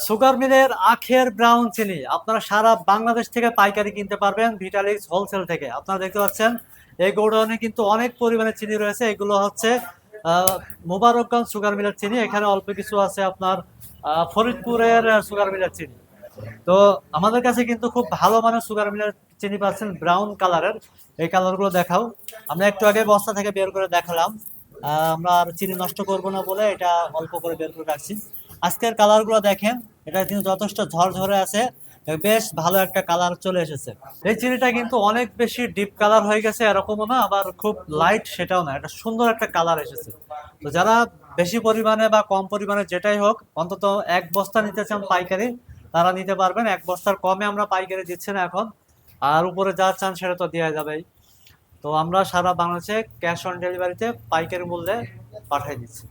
Sugar মিলের আখের brown চিনি আপনারা সারা বাংলাদেশ থেকে পাইকারি কিনতে পারবেন ভিটালিক্স হোলসেল থেকে। আপনারা দেখতে পাচ্ছেন এই গোডাউনে কিন্তু অনেক পরিমাণে চিনি রয়েছে। এগুলো হচ্ছে মোবারকগঞ্জ সুগার মিলের চিনি। এখানে অল্প কিছু আছে আপনার ফরিদপুরের সুগার মিলের চিনি। তো আমাদের কাছে কিন্তু খুব ভালো মানের সুগার মিলের চিনি পাচ্ছেন ব্রাউন কালারের। এই কালারগুলো দেখাও। আমরা একটু আগে বস্তা থেকে বের করে দেখালাম। আমরা আর চিনি নষ্ট করব না বলে এটা অল্প করে বের করে রাখছি। আজকের কালারগুলো দেখেন, এটা কিন্তু যথেষ্ট ঝরঝরে আছে, বেশ ভালো একটা কালার চলে এসেছে। এই চিনিটা কিন্তু অনেক বেশি ডিপ কালার হয়ে গেছে এরকমও না, আবার খুব লাইট সেটাও না, এটা সুন্দর একটা কালার এসেছে। তো যারা বেশি পরিমাণে বা কম পরিমাণে যেটাই হোক অন্তত এক বস্তা নিতে চান পাইকারি, তারা নিতে পারবেন। এক বস্তার কমে আমরা পাইকারি দিচ্ছি না এখন, আর উপরে যা চান সেটা তো দেওয়া যাবেই। তো আমরা সারা বাংলাদেশে ক্যাশ অন ডেলিভারিতে পাইকারি মূল্যে পাঠিয়ে দিচ্ছি।